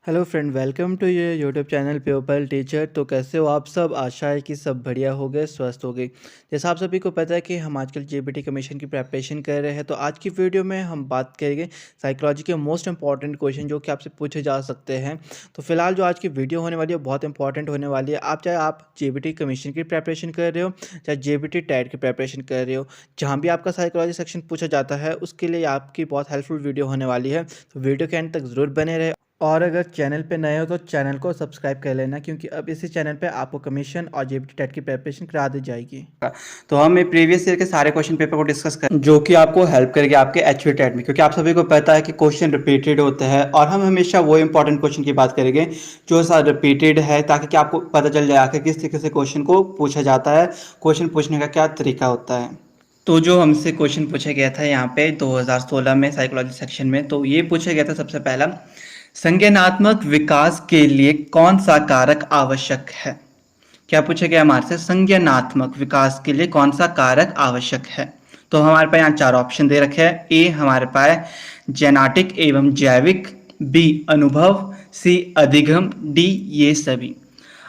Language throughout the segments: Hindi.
हेलो फ्रेंड, वेलकम टू ये यूट्यूब चैनल प्योपल टीचर। तो कैसे हो आप सब? आशा है कि सब बढ़िया हो गए, स्वस्थ हो गए। जैसा आप सभी को पता है कि हम आजकल जेबीटी कमीशन की प्रिपरेशन कर रहे हैं, तो आज की वीडियो में हम बात करेंगे साइकोलॉजी के मोस्ट इंपॉर्टेंट क्वेश्चन जो कि आपसे पूछे जा सकते हैं। तो फिलहाल जो आज की वीडियो होने वाली है बहुत इंपॉर्टेंट होने वाली है। चाहे आप जेबीटी कमीशन की प्रिपरेशन कर रहे हो, चाहे जेबीटी टेट की प्रिपरेशन कर रहे हो, जहाँ भी आपका साइकोलॉजी सेक्शन पूछा जाता है उसके लिए आपकी बहुत हेल्पफुल वीडियो होने वाली है। तो वीडियो के एंड तक ज़रूर बने रहे। और अगर चैनल पे नए हो तो चैनल को सब्सक्राइब कर लेना, क्योंकि अब इसी चैनल पे आपको कमीशन और जेबीटी टेट की प्रिपरेशन करा दी जाएगी। तो हम प्रीवियस ईयर के सारे क्वेश्चन पेपर को डिस्कस करें जो कि आपको हेल्प करेगी आपके एचवी टेट में, क्योंकि आप सभी को पता है कि क्वेश्चन रिपीटेड होते हैं और हम हमेशा वो इंपॉर्टेंट क्वेश्चन की बात करेंगे जो सर रिपीटेड है, ताकि कि आपको पता चल जाए आखिर किस तरीके से क्वेश्चन को पूछा जाता है, क्वेश्चन पूछने का क्या तरीका होता है। तो जो हमसे क्वेश्चन पूछा गया था यहाँ पे 2016 में साइकोलॉजी सेक्शन में, तो ये पूछा गया था सबसे पहला, संज्ञानात्मक विकास के लिए कौन सा कारक आवश्यक है। क्या पूछा गया हमारे से, संज्ञानात्मक विकास के लिए कौन सा कारक आवश्यक है। तो हमारे पास यहाँ चार ऑप्शन दे रखे हैं। ए हमारे पास जेनेटिक एवं जैविक, बी अनुभव, सी अधिगम, डी ये सभी।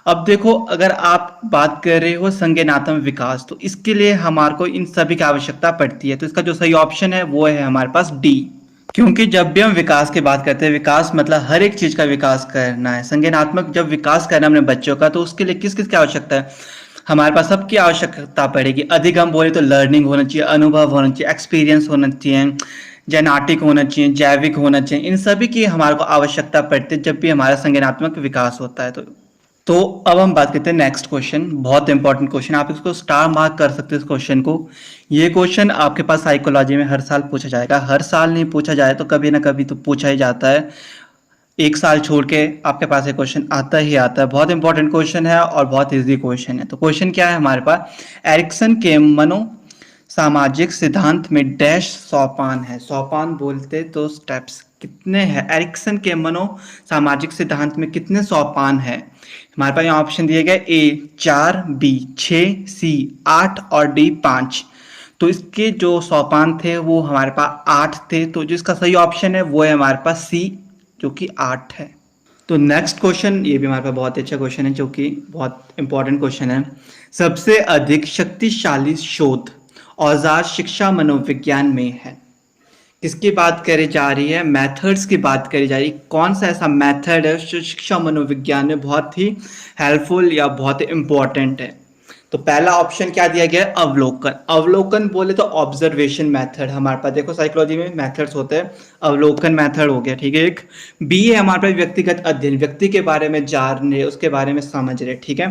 अब देखो, अगर आप बात कर रहे हो संज्ञानात्मक विकास, तो इसके लिए हमारे को इन सभी की आवश्यकता पड़ती है। तो इसका जो सही ऑप्शन है वो है हमारे पास डी। क्योंकि जब भी हम विकास की बात करते हैं, विकास मतलब हर एक चीज का विकास करना है। संज्ञानात्मक जब विकास करना है अपने बच्चों का, तो उसके लिए किस किस की आवश्यकता है, हमारे पास सबकी आवश्यकता पड़ेगी। अधिगम बोले तो लर्निंग होना चाहिए, अनुभव होना चाहिए, एक्सपीरियंस होना चाहिए, जेनेटिक होना चाहिए, जैविक होना चाहिए। इन सभी की हमारे को आवश्यकता पड़ती है जब भी हमारा संज्ञानात्मक विकास होता है। तो अब हम बात करते हैं नेक्स्ट क्वेश्चन, बहुत इंपॉर्टेंट क्वेश्चन, आप इसको स्टार मार्क कर सकते हो इस क्वेश्चन को। ये क्वेश्चन आपके पास साइकोलॉजी में हर साल पूछा जाएगा, हर साल नहीं पूछा जाए तो कभी ना कभी तो पूछा ही जाता है। एक साल छोड़ के आपके पास ये क्वेश्चन आता ही आता है। बहुत इंपॉर्टेंट क्वेश्चन है और बहुत इजी क्वेश्चन है। तो क्वेश्चन क्या है हमारे पास, एरिक्सन के मनो सामाजिक सिद्धांत में डैश सोपान है। सोपान बोलते तो स्टेप्स कितने हैं, एरिक्सन के मनो सामाजिक सिद्धांत में कितने सोपान है। हमारे पास यहाँ ऑप्शन दिए गए, ए 4, बी 6, सी 8 और डी 5। तो इसके जो सोपान थे वो हमारे पास 8 थे, तो जिसका सही ऑप्शन है वो है हमारे पास सी, जो कि 8 है। तो नेक्स्ट क्वेश्चन, ये भी हमारे पास बहुत अच्छा क्वेश्चन है, जो कि बहुत इंपॉर्टेंट क्वेश्चन है। सबसे अधिक शक्तिशाली शोध औजार शिक्षा मनोविज्ञान में है। किसकी बात करी जा रही है, मेथड्स की बात करी जा रही है। कौन सा ऐसा मेथड है जो शिक्षा मनोविज्ञान में बहुत ही हेल्पफुल या बहुत इंपॉर्टेंट है। तो पहला ऑप्शन क्या दिया गया है, अवलोकन। अवलोकन बोले तो ऑब्जर्वेशन मेथड। हमारे पास देखो साइकोलॉजी में मेथड्स होते हैं, अवलोकन मेथड हो गया, ठीक है। एक बी है हमारे पास व्यक्तिगत अध्ययन, व्यक्ति के बारे में जान रहे, उसके बारे में समझ रहे, ठीक है।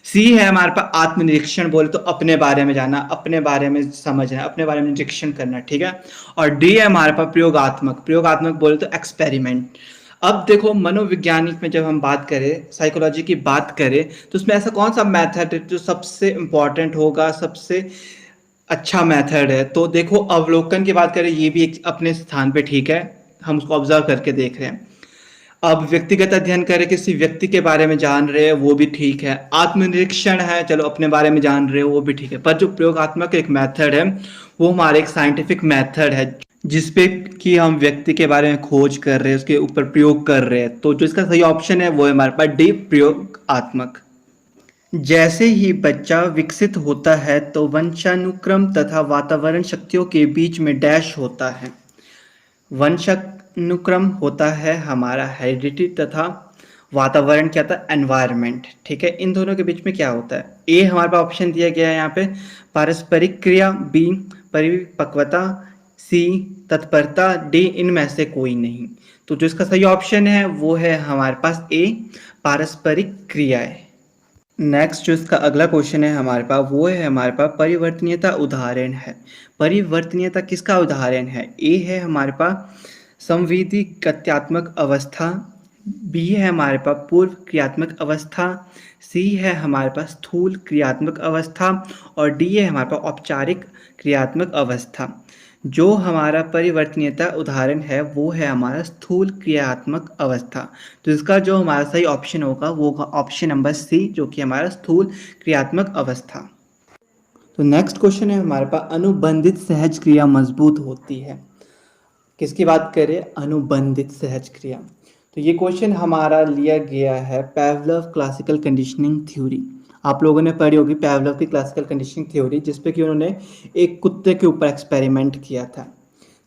सी है हमारे पास आत्मनिरीक्षण, बोले तो अपने बारे में जानना, अपने बारे में समझना, अपने बारे में निरीक्षण करना, ठीक है। और डी है हमारे पास प्रयोगात्मक, प्रयोगात्मक बोले तो एक्सपेरिमेंट। अब देखो मनोविज्ञानिक में जब हम बात करें, साइकोलॉजी की बात करें, तो उसमें ऐसा कौन सा मेथड है जो सबसे इंपॉर्टेंट होगा, सबसे अच्छा मेथड है। तो देखो अवलोकन की बात करें, ये भी एक अपने स्थान पे ठीक है, हम उसको ऑब्जर्व करके देख रहे हैं। अब व्यक्तिगत अध्ययन करें, किसी व्यक्ति के बारे में जान रहे हैं, वो भी ठीक है। आत्मनिरीक्षण है, चलो अपने बारे में जान रहे हो, वो भी ठीक है। पर जो प्रयोगात्मक एक मेथड है, वो हमारे एक साइंटिफिक मेथड है, जिसपे कि हम व्यक्ति के बारे में खोज कर रहे हैं, उसके ऊपर प्रयोग कर रहे हैं। तो जो इसका सही ऑप्शन है वो है हमारे पास डी, प्रयोगात्मक। जैसे ही बच्चा विकसित होता है तो वंशानुक्रम तथा वातावरण शक्तियों के बीच में डैश होता है। वंशानुक्रम होता है हमारा हेरिडिटी, तथा वातावरण क्या था, एनवायरनमेंट, ठीक है। इन दोनों के बीच में क्या होता है, ए हमारे पास ऑप्शन दिया गया है यहाँ पे पारस्परिक क्रिया, बी परिपक्वता, सी तत्परता, डी इनमें से कोई नहीं। तो जो इसका सही ऑप्शन है वो है हमारे पास ए, पारस्परिक क्रियाएं। नेक्स्ट जो इसका अगला क्वेश्चन है हमारे पास, वो है हमारे पास परिवर्तनीयता उदाहरण है। परिवर्तनीयता किसका उदाहरण है, ए है हमारे पास संवेदी गत्यात्मक अवस्था, बी है हमारे पास पूर्व क्रियात्मक अवस्था, सी है हमारे पास स्थूल क्रियात्मक अवस्था, और डी है हमारे पास औपचारिक क्रियात्मक अवस्था। जो हमारा परिवर्तनीयता उदाहरण है वो है हमारा स्थूल क्रियात्मक अवस्था। तो इसका जो हमारा सही ऑप्शन होगा वो होगा ऑप्शन नंबर सी, जो कि हमारा स्थूल क्रियात्मक अवस्था। तो नेक्स्ट क्वेश्चन है हमारे पास, अनुबंधित सहज क्रिया मजबूत होती है। किसकी बात करें, अनुबंधित सहज क्रिया। तो ये क्वेश्चन हमारा लिया गया है पैवलव क्लासिकल कंडीशनिंग थ्योरी। आप लोगों ने पढ़ी होगी पैवलव की क्लासिकल कंडीशनिंग थ्योरी, जिसपे कि उन्होंने एक कुत्ते के ऊपर एक्सपेरिमेंट किया था।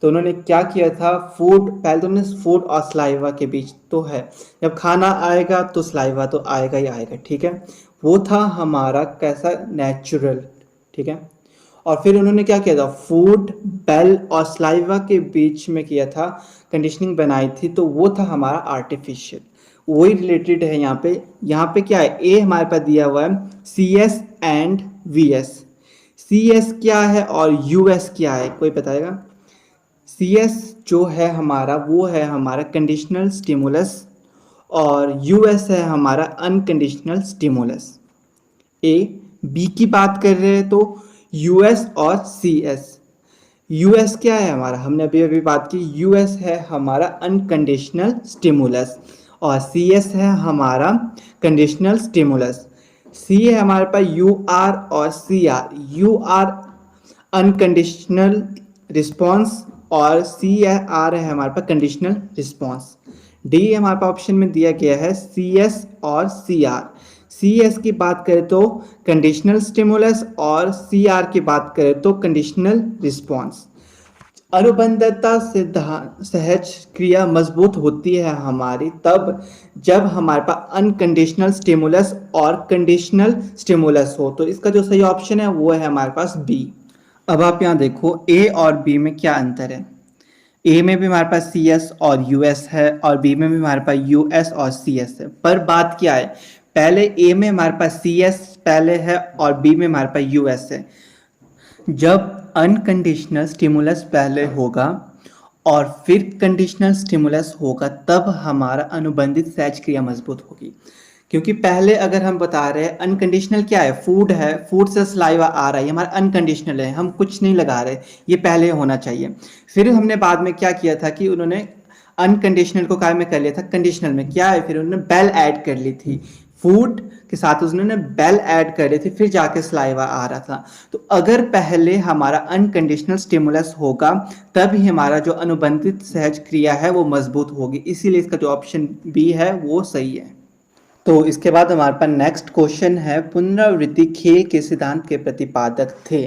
तो उन्होंने क्या किया था, फूड, पहले तो उन्होंने फूड और स्लाइवा के बीच तो है, जब खाना आएगा तो स्लाइवा तो आएगा ही आएगा, ठीक है। वो था हमारा कैसा, नेचुरल, ठीक है। और फिर उन्होंने क्या किया था, फूड, बेल और स्लाइवा के बीच में किया था, कंडीशनिंग बनाई थी, तो वो था हमारा आर्टिफिशियल। वही रिलेटेड है यहाँ पे। यहाँ पे क्या है, ए हमारे पास दिया हुआ है C S and V S. C S क्या है और यू एस क्या है, कोई बताएगा। सी एस जो है हमारा, वो है हमारा कंडीशनल स्टिमुलस, और यू एस है हमारा अनकंडीशनल स्टिमुलस। ए, बी की बात कर रहे हैं तो यूएस और सी एस। यूएस क्या है हमारा, हमने अभी अभी बात की, यूएस है हमारा अनकंडीशनल स्टिमुलस और सी एस है हमारा कंडीशनल स्टिमुलस। सी है हमारे पास यू आर और C R. U R unconditional response और सी आर है हमारे पास कंडीशनल रिस्पॉन्स। डी हमारे पास ऑप्शन में दिया गया है सी एस और सी आर। सी एस की बात करें तो कंडीशनल स्टिमुलस और सी आर की बात करें तो कंडीशनल रिस्पॉन्स। अनुबंधता सिद्धांत सहज क्रिया मजबूत होती है हमारी तब जब हमारे पास अनकंडीशनल स्टिमुलस और कंडीशनल स्टिमुलस हो। तो इसका जो सही ऑप्शन है वो है हमारे पास बी। अब आप यहाँ देखो ए और बी में क्या अंतर है। ए में भी हमारे पास सी एस और यू एस है और बी में भी हमारे पास यू एस और सी एस है, पर बात क्या है, पहले ए में हमारे पास सी एस पहले है और बी में हमारे पास यू एस है। जब अनकंडीशनल स्टिमुलस पहले होगा और फिर कंडीशनल स्टिमुलस होगा तब हमारा अनुबंधित सहज क्रिया मजबूत होगी। क्योंकि पहले अगर हम बता रहे हैं अनकंडीशनल क्या है, फूड है, फूड से सलाइवा आ रहा है, ये हमारा अनकंडीशनल है, हम कुछ नहीं लगा रहे, ये पहले होना चाहिए। फिर हमने बाद में क्या किया था कि उन्होंने अनकंडीशनल को काय में कर लिया था कंडीशनल में, क्या है, फिर उन्होंने बेल ऐड कर ली थी, फूड के साथ उन्होंने बेल ऐड कर ली थी, फिर जाके सलाइवा आ रहा था। तो अगर पहले हमारा अनकंडीशनल स्टिमुलस होगा तब ही हमारा जो अनुबंधित सहज क्रिया है वो मजबूत होगी, इसीलिए इसका जो ऑप्शन बी है वो सही है। तो इसके बाद हमारे पास नेक्स्ट क्वेश्चन है, पुनरावृत्ति खेल के सिद्धांत के प्रतिपादक थे।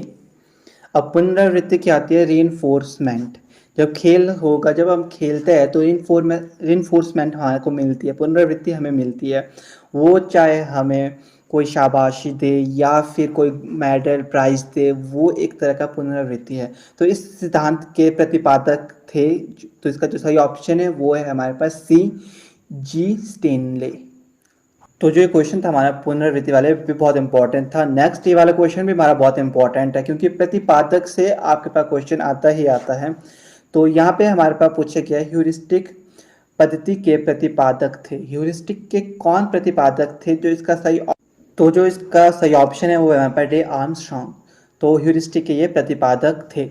अब पुनरावृत्ति क्या आती है, रीइंफोर्समेंट। जब खेल होगा, जब हम खेलते हैं तो रीइंफोर्समेंट हमारे को मिलती है, पुनरावृत्ति हमें मिलती है। वो चाहे हमें कोई शाबाशी दे या फिर कोई मेडल प्राइज दे, वो एक तरह का पुनरावृत्ति है। तो इस सिद्धांत के प्रतिपादक थे, तो इसका जो सही ऑप्शन है वो है हमारे पास सी, जी स्टेनले। तो जो ये क्वेश्चन था हमारा पुनरावृत्ति वाले भी बहुत इंपॉर्टेंट था। नेक्स्ट ये वाला क्वेश्चन भी हमारा बहुत इंपॉर्टेंट है क्योंकि प्रतिपादक से आपके पास क्वेश्चन आता ही आता है। तो यहाँ पे हमारे पास पूछा गया ह्यूरिस्टिक पद्धति के प्रतिपादक थे। ह्यूरिस्टिक के कौन प्रतिपादक थे, जो इसका सही ऑप्शन है वो है हमारे पास रे आर्मस्ट्रॉन्ग। तो ह्यूरिस्टिक के ये प्रतिपादक थे।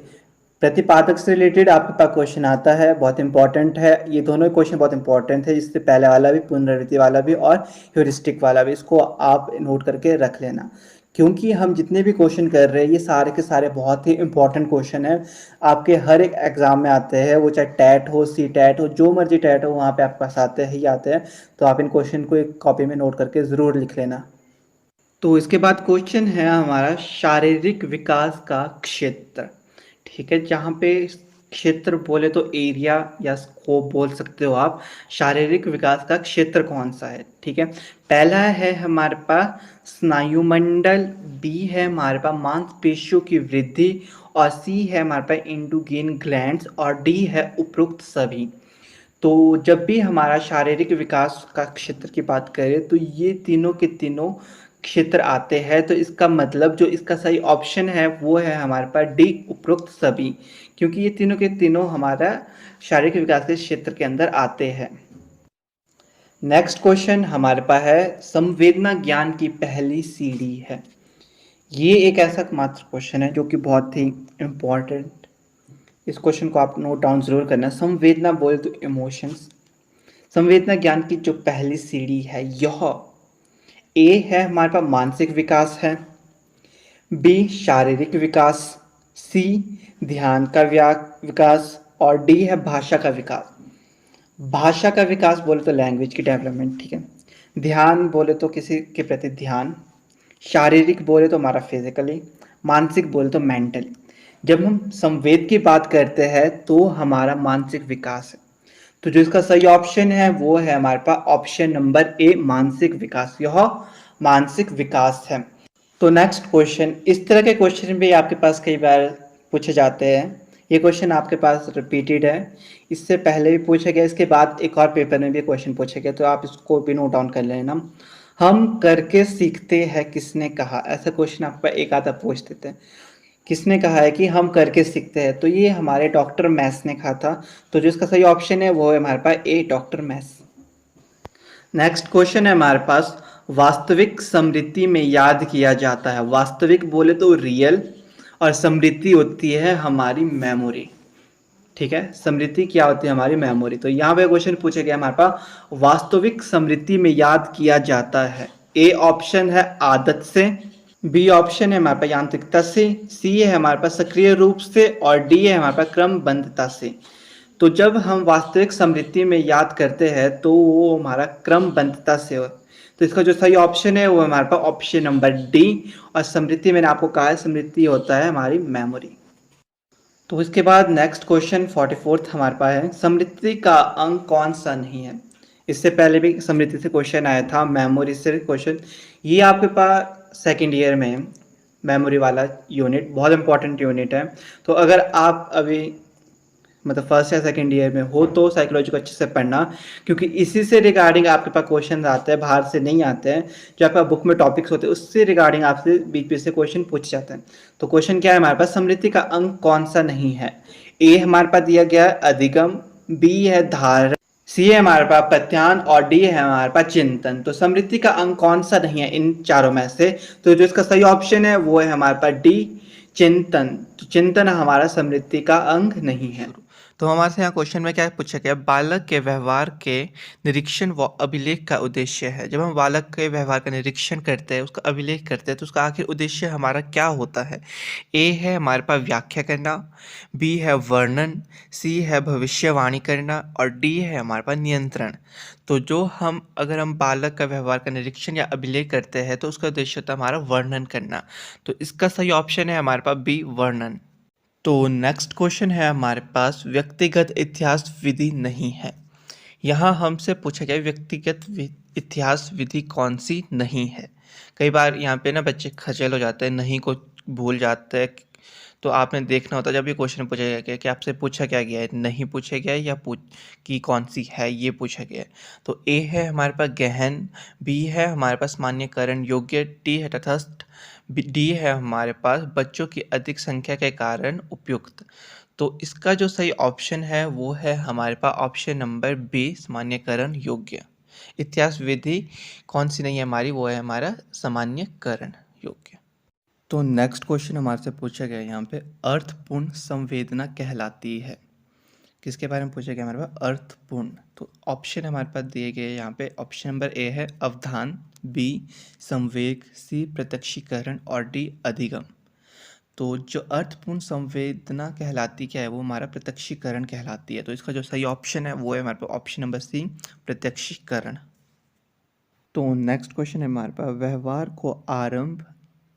प्रतिपादक से रिलेटेड आपके पास क्वेश्चन आता है, बहुत इंपॉर्टेंट है, ये दोनों क्वेश्चन बहुत इंपॉर्टेंट है, जिससे पहले वाला भी, पुनरावृत्ति वाला भी और ह्यूरिस्टिक वाला भी, इसको आप नोट करके रख लेना। क्योंकि हम जितने भी क्वेश्चन कर रहे हैं ये सारे के सारे बहुत ही इंपॉर्टेंट क्वेश्चन है, आपके हर एक एग्जाम में आते हैं, वो चाहे टैट हो, सी टैट हो, जो मर्जी टैट हो, वहाँ पे आपके पास आते ही आते हैं। तो आप इन क्वेश्चन को एक कॉपी में नोट करके ज़रूर लिख लेना। तो इसके बाद क्वेश्चन है हमारा शारीरिक विकास का क्षेत्र, ठीक है। जहाँ पे क्षेत्र बोले तो एरिया या स्कोप बोल सकते हो आप। शारीरिक विकास का क्षेत्र कौन सा है, ठीक है। पहला है हमारे पास स्नायुमंडल, बी है हमारे पास मांसपेशियों की वृद्धि और सी है हमारे पास इंडोगेन ग्लैंड्स और डी है उपरोक्त सभी। तो जब भी हमारा शारीरिक विकास का क्षेत्र की बात करें तो ये तीनों के तीनों क्षेत्र आते हैं। तो इसका मतलब जो इसका सही ऑप्शन है वो है हमारे पास डी, उपरोक्त सभी, क्योंकि ये तीनों के तीनों हमारा शारीरिक विकास के क्षेत्र के अंदर आते हैं। नेक्स्ट क्वेश्चन हमारे पास है, संवेदना ज्ञान की पहली सीढ़ी है। ये एक ऐसा मात्र क्वेश्चन है जो कि बहुत ही इम्पोर्टेंट, इस क्वेश्चन को आप नोट डाउन जरूर करना। संवेदना बोले तो इमोशंस। संवेदना ज्ञान की जो पहली सीढ़ी है, यह ए है हमारे पास मानसिक विकास है, बी शारीरिक विकास, सी ध्यान का विकास और डी है भाषा का विकास। भाषा का विकास बोले तो लैंग्वेज की डेवलपमेंट, ठीक है। ध्यान बोले तो किसी के प्रति ध्यान। शारीरिक बोले तो हमारा फिजिकली। मानसिक बोले तो मेंटली। जब हम संवेद की बात करते हैं तो हमारा मानसिक विकास है। तो जो इसका सही ऑप्शन है वो है हमारे पास ऑप्शन नंबर ए, मानसिक विकास। यह मानसिक विकास है। तो नेक्स्ट क्वेश्चन, इस तरह के क्वेश्चन भी आपके पास कई बार पूछे जाते हैं। ये क्वेश्चन आपके पास रिपीटेड है, इससे पहले भी पूछा गया, इसके बाद एक और पेपर में भी क्वेश्चन पूछे गए, तो आप इसको भी नोट डाउन कर लेना। हम करके सीखते हैं किसने कहा, ऐसा क्वेश्चन आपका एक आधा पूछ देते हैं। किसने कहा है कि हम करके सीखते हैं, तो ये हमारे डॉक्टर मैस ने कहा था। तो जो इसका सही ऑप्शन है वो है हमारे पास ए, डॉक्टर मैस। नेक्स्ट क्वेश्चन है हमारे पास, वास्तविक स्मृति में याद किया जाता है। वास्तविक बोले तो रियल, और स्मृति होती है हमारी मेमोरी, ठीक है। स्मृति क्या होती है, हमारी मेमोरी। तो यहाँ पे क्वेश्चन पूछे गया हमारे पास, वास्तविक स्मृति में याद किया जाता है। ए ऑप्शन है आदत से, बी ऑप्शन है हमारे पास यांत्रिकता से, सी है हमारे पास सक्रिय रूप से, और डी है हमारे पास क्रमबद्धता से। तो जब हम वास्तविक स्मृति में याद करते हैं तो वो हमारा क्रमबद्धता से हो। तो इसका जो सही ऑप्शन है वो हमारे पास ऑप्शन नंबर डी। और स्मृति मैंने आपको कहा है, स्मृति होता है हमारी मेमोरी। तो इसके बाद नेक्स्ट क्वेश्चन 44 हमारे पास है, स्मृति का अंग कौन सा नहीं है। इससे पहले भी स्मृति से क्वेश्चन आया था, मेमोरी से क्वेश्चन। ये आपके पास सेकंड ईयर में है, मेमोरी वाला यूनिट बहुत इंपॉर्टेंट यूनिट है। तो अगर आप अभी मतलब फर्स्ट या सेकंड ईयर में हो तो साइकोलॉजी को अच्छे से पढ़ना, क्योंकि इसी से रिगार्डिंग आपके पास क्वेश्चन आते हैं, बाहर से नहीं आते हैं। जो आपका बुक में टॉपिक्स होते हैं उससे रिगार्डिंग आपसे बीच बीच से क्वेश्चन पूछ जाते हैं। तो क्वेश्चन क्या है हमारे पास, स्मृति का अंग कौन सा नहीं है। ए हमारे पास दिया गया है अधिगम, बी है धारणा, सी है हमारे पास प्रत्यान, और डी है हमारे पास चिंतन। तो स्मृति का अंग कौन सा नहीं है इन चारों में से, तो जो इसका सही ऑप्शन है वो है हमारे पास डी, चिंतन। तो चिंतन हमारा स्मृति का अंग नहीं है। तो हमारे से यहाँ क्वेश्चन में क्या पूछा गया, बालक के व्यवहार के निरीक्षण व अभिलेख का उद्देश्य है। जब हम बालक के व्यवहार का निरीक्षण करते हैं, उसका अभिलेख करते हैं, तो उसका आखिर उद्देश्य हमारा क्या होता है। ए है हमारे पास व्याख्या करना, बी है वर्णन, सी है भविष्यवाणी करना, और डी है हमारे पास नियंत्रण। तो जो अगर हम बालक का व्यवहार का निरीक्षण या अभिलेख करते हैं तो उसका उद्देश्य होता है हमारा वर्णन करना। तो इसका सही ऑप्शन है हमारे पास बी, वर्णन। तो नेक्स्ट क्वेश्चन है हमारे पास, व्यक्तिगत इतिहास विधि नहीं है। यहाँ हमसे पूछा गया इतिहास विधि कौन सी नहीं है। कई बार यहाँ पे ना बच्चे खजल हो जाते हैं, नहीं को भूल जाते हैं। तो आपने देखना होता है जब ये क्वेश्चन पूछा गया कि आपसे पूछा क्या गया है, नहीं पूछा गया है या पूछ कि कौन सी है, ये पूछा गया है। तो ए है हमारे पास गहन, बी है हमारे पास मान्यकरण योग्य, टी है तटस्थ, डी है हमारे पास बच्चों की अधिक संख्या के कारण उपयुक्त। तो इसका जो सही ऑप्शन है वो है हमारे पास ऑप्शन नंबर बी, सामान्यकरण योग्य। इतिहास विधि कौन सी नहीं है हमारी, वो है हमारा सामान्यकरण योग्य। तो नेक्स्ट क्वेश्चन हमारे से पूछा गया यहाँ पे, अर्थपूर्ण संवेदना कहलाती है। किसके बारे में पूछा गया हमारे पास, अर्थपूर्ण। तो ऑप्शन हमारे पास दिए गए यहाँ पे, ऑप्शन नंबर ए है अवधान, बी संवेग, सी प्रत्यक्षीकरण, और डी अधिगम। तो जो अर्थपूर्ण संवेदना कहलाती क्या है, वो हमारा प्रत्यक्षीकरण कहलाती है। तो इसका जो सही ऑप्शन है वो है हमारे पास ऑप्शन नंबर सी, प्रत्यक्षीकरण। तो नेक्स्ट क्वेश्चन है हमारे पास, व्यवहार को आरंभ,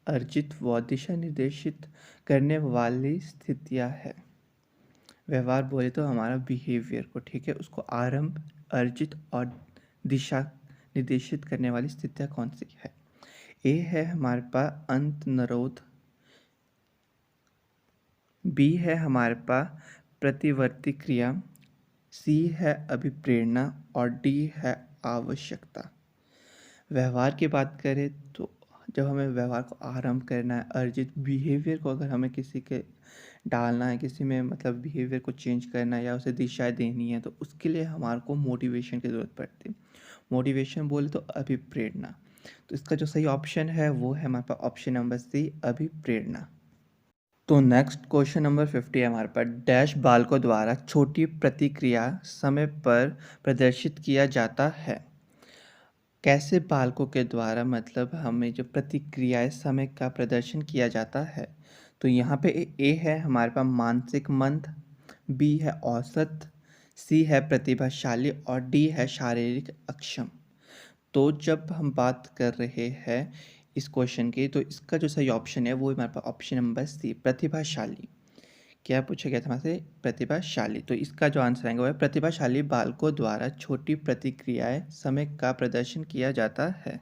अर्जित व दिशा निर्देशित करने वाली स्थितियाँ है। व्यवहार बोले तो हमारा बिहेवियर को, ठीक है, उसको आरंभ, अर्जित और दिशा निर्देशित करने वाली स्थितियाँ कौन सी है। ए है हमारे पास अंत निरोध, बी है हमारे पास प्रतिवर्ती क्रिया, सी है अभिप्रेरणा, और डी है आवश्यकता। व्यवहार की बात करें तो जब हमें व्यवहार को आरंभ करना है, अर्जित बिहेवियर को अगर हमें किसी के डालना है, किसी में मतलब बिहेवियर को चेंज करना है या उसे दिशा देनी है, तो उसके लिए हमारे को मोटिवेशन की ज़रूरत पड़ती है। मोटिवेशन बोले तो अभिप्रेरणा। तो इसका जो सही ऑप्शन है वो है हमारे पास ऑप्शन नंबर सी, अभिप्रेरणा। तो नेक्स्ट क्वेश्चन नंबर 50 है हमारे पास, डैश बालकों द्वारा छोटी प्रतिक्रिया समय पर प्रदर्शित किया जाता है। कैसे बालकों के द्वारा मतलब हमें जो प्रतिक्रियाएं समय का प्रदर्शन किया जाता है। तो यहाँ पे ए है हमारे पास मानसिक मंद, बी है औसत, सी है प्रतिभाशाली और डी है शारीरिक अक्षम। तो जब हम बात कर रहे हैं इस क्वेश्चन की, तो इसका जो सही ऑप्शन है वो हमारे पास ऑप्शन नंबर सी प्रतिभाशाली। क्या पूछा गया था हमारे से? प्रतिभाशाली। तो इसका जो आंसर आएगा वो है प्रतिभाशाली बालकों द्वारा छोटी प्रतिक्रियाएं समय का प्रदर्शन किया जाता है।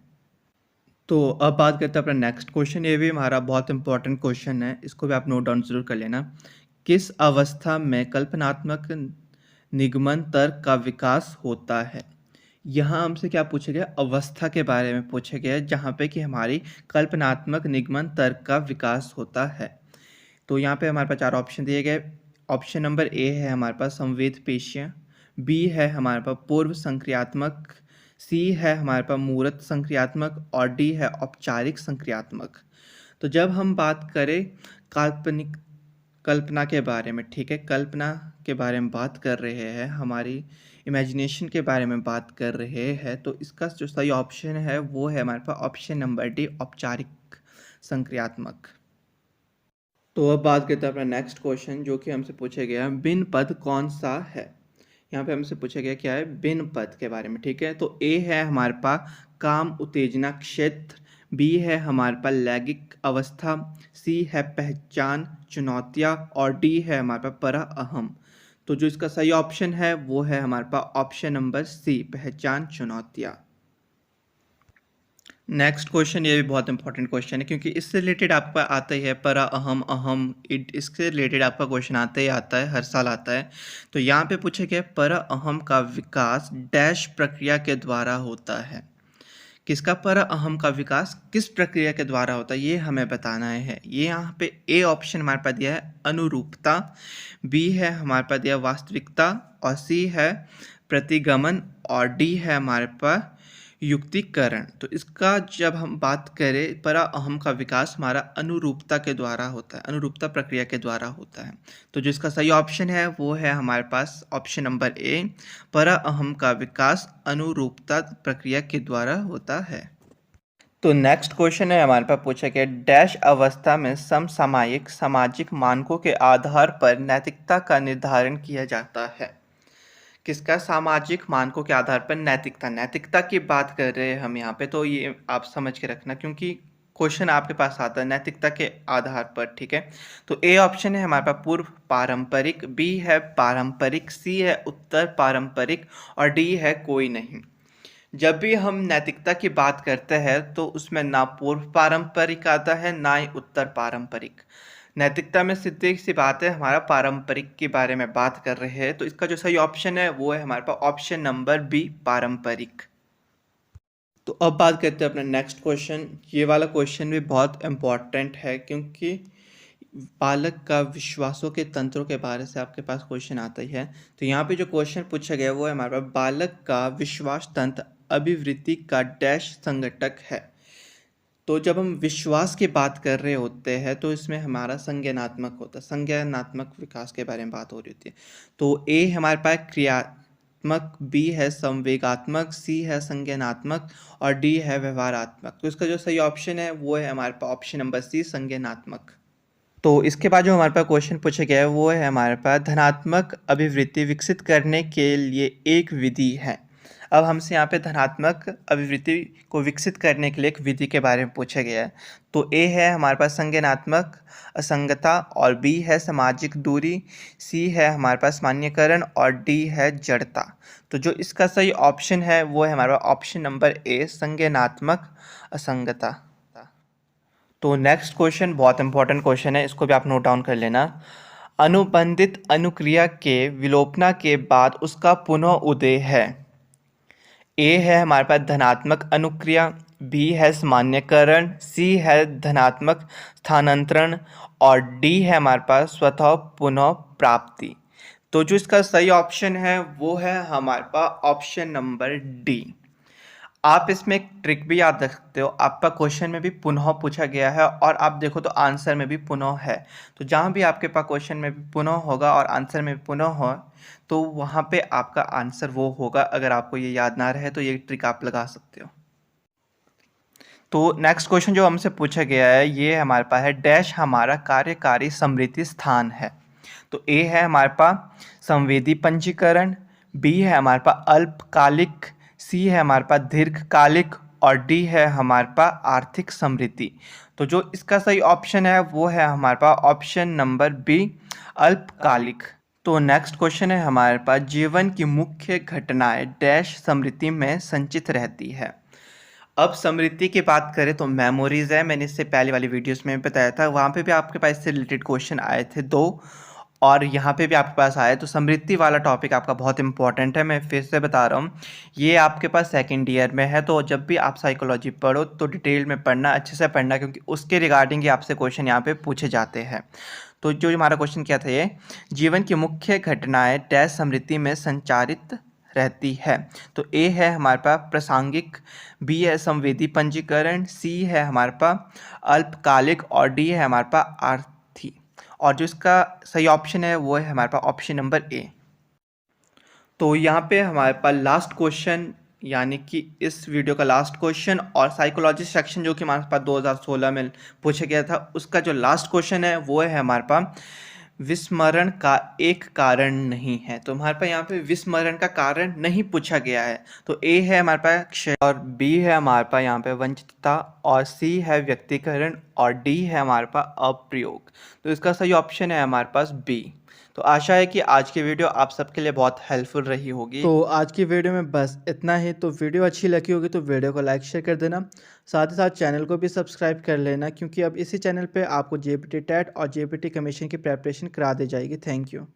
तो अब बात करते हैं अपना नेक्स्ट क्वेश्चन। ये भी हमारा बहुत इंपॉर्टेंट क्वेश्चन है, इसको भी आप नोट डाउन जरूर कर लेना। किस अवस्था में कल्पनात्मक निगमन तर्क का विकास होता है? यहाँ हमसे क्या पूछा गया? अवस्था के बारे में पूछा गया है, जहाँ पे कि हमारी कल्पनात्मक निगमन तर्क का विकास होता है। तो यहाँ पे हमारे पास 4 ऑप्शन दिए गए। ऑप्शन नंबर ए है हमारे पास संवेद पेशियाँ, बी है हमारे पास पूर्व संक्रियात्मक, सी है हमारे पास मूर्त संक्रियात्मक और डी है औपचारिक संक्रियात्मक। तो जब हम बात करें कल्पना के बारे में, ठीक है, कल्पना के बारे में बात कर रहे हैं, हमारी इमेजिनेशन के बारे में बात कर रहे हैं, तो इसका जो सही ऑप्शन है वो है हमारे पास ऑप्शन नंबर डी औपचारिक संक्रियात्मक। तो अब बात करते हैं अपना नेक्स्ट क्वेश्चन, जो कि हमसे पूछा गया बिन पद कौन सा है। यहाँ पे हमसे पूछा गया क्या है? बिन पद के बारे में, ठीक है। तो ए है हमारे पास काम उत्तेजना क्षेत्र, बी है हमारे पास लैंगिक अवस्था, सी है पहचान चुनौतियाँ और डी है हमारे पास परा अहम। तो जो इसका सही ऑप्शन है वो है हमारे पास ऑप्शन नंबर सी पहचान चुनौतियाँ। नेक्स्ट क्वेश्चन, ये भी बहुत इंपॉर्टेंट क्वेश्चन है, क्योंकि इससे रिलेटेड आपका आता ही है परा अहम अहम, इसके रिलेटेड आपका क्वेश्चन आता ही आता है, हर साल आता है। तो यहाँ पे पूछा गया परा अहम का विकास डैश प्रक्रिया के द्वारा होता है। किसका? परा अहम का विकास किस प्रक्रिया के द्वारा होता है, ये हमें बताना है। ये यहाँ पे ए ऑप्शन हमारे पास दिया है अनुरूपता, बी है हमारे पास दिया वास्तविकता और सी है प्रतिगमन और डी है हमारे पास युक्तिकरण। तो इसका जब हम बात करें, परा अहम का विकास हमारा अनुरूपता के द्वारा होता है, अनुरूपता प्रक्रिया के द्वारा होता है। तो जो इसका सही ऑप्शन है वो है हमारे पास ऑप्शन नंबर ए परा अहम का विकास अनुरूपता प्रक्रिया के द्वारा होता है। तो नेक्स्ट क्वेश्चन है हमारे पास पूछा गया डैश अवस्था में समसामयिक सामाजिक मानकों के आधार पर नैतिकता का निर्धारण किया जाता है। किसका? सामाजिक मानकों के आधार पर नैतिकता, नैतिकता की बात कर रहे हैं हम यहाँ पे। तो ये आप समझ के रखना, क्योंकि क्वेश्चन आपके पास आता है नैतिकता के आधार पर, ठीक है। तो ए ऑप्शन है हमारे पास पूर्व पारंपरिक, बी है पारंपरिक, सी है उत्तर पारंपरिक और डी है कोई नहीं। जब भी हम नैतिकता की बात करते हैं तो उसमें ना पूर्व पारंपरिक आता है ना ही उत्तर पारंपरिक। नैतिकता में सीधी सी बात है, हमारा पारंपरिक के बारे में बात कर रहे हैं। तो इसका जो सही ऑप्शन है वो है हमारे पास ऑप्शन नंबर बी पारंपरिक। तो अब बात करते हैं अपना नेक्स्ट क्वेश्चन। ये वाला क्वेश्चन भी बहुत इम्पॉर्टेंट है, क्योंकि बालक का विश्वासों के तंत्रों के बारे से आपके पास क्वेश्चन आता ही है। तो यहाँ पे जो क्वेश्चन पूछा गया वो है हमारे पास बालक का विश्वास तंत्र अभिवृत्ति का डैश संघटक है। तो जब हम विश्वास की बात कर रहे होते हैं तो इसमें हमारा संज्ञानात्मक होता है, संज्ञानात्मक विकास के बारे में बात हो रही होती है। तो ए हमारे पास क्रियात्मक, बी है संवेगात्मक, सी है संज्ञानात्मक और डी है व्यवहारात्मक। तो इसका जो सही ऑप्शन है वो है हमारे पास ऑप्शन नंबर सी संज्ञानात्मक। तो इसके बाद जो हमारे पास क्वेश्चन पूछा गया है वो है हमारे पास धनात्मक अभिवृत्ति विकसित करने के लिए एक विधि है। अब हमसे यहाँ पे धनात्मक अभिवृत्ति को विकसित करने के लिए एक विधि के बारे में पूछा गया है। तो ए है हमारे पास संज्ञानात्मक असंगता और बी है सामाजिक दूरी, सी है हमारे पास मान्यकरण और डी है जड़ता। तो जो इसका सही ऑप्शन है वो है हमारा ऑप्शन नंबर ए संज्ञानात्मक असंगता। तो नेक्स्ट क्वेश्चन बहुत इंपॉर्टेंट क्वेश्चन है, इसको भी आप नोट डाउन कर लेना। अनुबंधित अनुक्रिया के विलोपना के बाद उसका पुनः उदय है। ए है हमारे पास धनात्मक अनुक्रिया, बी है सामान्यकरण, सी है धनात्मक स्थानांतरण और डी है हमारे पास स्वतः पुनः प्राप्ति। तो जो इसका सही ऑप्शन है वो है हमारे पास ऑप्शन नंबर डी। आप इसमें एक ट्रिक भी याद रख सकते हो, आपका क्वेश्चन में भी पुनः पूछा गया है और आप देखो तो आंसर में भी पुनः है। तो जहाँ भी आपके पास क्वेश्चन में भी पुनः होगा और आंसर में भी पुनः हो, तो वहाँ पे आपका आंसर वो होगा। अगर आपको ये याद ना रहे तो ये ट्रिक आप लगा सकते हो। तो नेक्स्ट क्वेश्चन जो हमसे पूछा गया है ये हमारे पास है डैश हमारा कार्यकारी स्मृति स्थान है। तो ए है हमारे पास संवेदी पंजीकरण, बी है हमारे पास अल्पकालिक, सी है हमारे पास दीर्घकालिक और डी है हमारे पास आर्थिक समृद्धि। तो जो इसका सही ऑप्शन है वो है हमारे पास ऑप्शन नंबर बी, अल्पकालिक। तो नेक्स्ट क्वेश्चन है हमारे पास, जीवन की मुख्य घटनाएं डैश स्मृति में संचित रहती है। अब स्मृति की बात करें तो मेमोरीज है, मैंने इससे पहले वाली वीडियोस में बताया था, वहाँ पे भी आपके पास इससे रिलेटेड क्वेश्चन आए थे 2, और यहाँ पे भी आपके पास आए। तो स्मृति वाला टॉपिक आपका बहुत इंपॉर्टेंट है, मैं फिर से बता रहा हूँ, ये आपके पास सेकेंड ईयर में है। तो जब भी आप साइकोलॉजी पढ़ो तो डिटेल में पढ़ना, अच्छे से पढ़ना, क्योंकि उसके रिगार्डिंग ही आपसे क्वेश्चन यहाँ पे पूछे जाते हैं। तो जो हमारा क्वेश्चन क्या था, ये जीवन की मुख्य घटनाएं डैश स्मृति में संचारित रहती है। तो ए है हमारे पास प्रासंगिक, बी है संवेदी पंजीकरण, सी है हमारे पास अल्पकालिक और डी है हमारे पास आर्थी। और जो इसका सही ऑप्शन है वो है हमारे पास ऑप्शन नंबर ए। तो यहाँ पे हमारे पास लास्ट क्वेश्चन, यानी कि इस वीडियो का लास्ट क्वेश्चन और साइकोलॉजी सेक्शन जो कि हमारे पास 2016 में पूछा गया था, उसका जो लास्ट क्वेश्चन है वो है हमारे पास विस्मरण का एक कारण नहीं है। तो हमारे पास यहाँ पे विस्मरण का कारण नहीं पूछा गया है। तो ए है हमारे पास क्षय, और बी है हमारे पास यहाँ पे वंचितता, और सी है व्यक्तिकरण, और डी है हमारे पास अप्रयोग। तो इसका सही ऑप्शन है हमारे पास बी। तो आशा है कि आज की वीडियो आप सबके लिए बहुत हेल्पफुल रही होगी। तो आज की वीडियो में बस इतना ही। तो वीडियो अच्छी लगी होगी तो वीडियो को लाइक शेयर कर देना, साथ ही साथ चैनल को भी सब्सक्राइब कर लेना, क्योंकि अब इसी चैनल पे आपको जेईई टेट और जेईई कमीशन की प्रिपरेशन करा दी जाएगी। Thank you.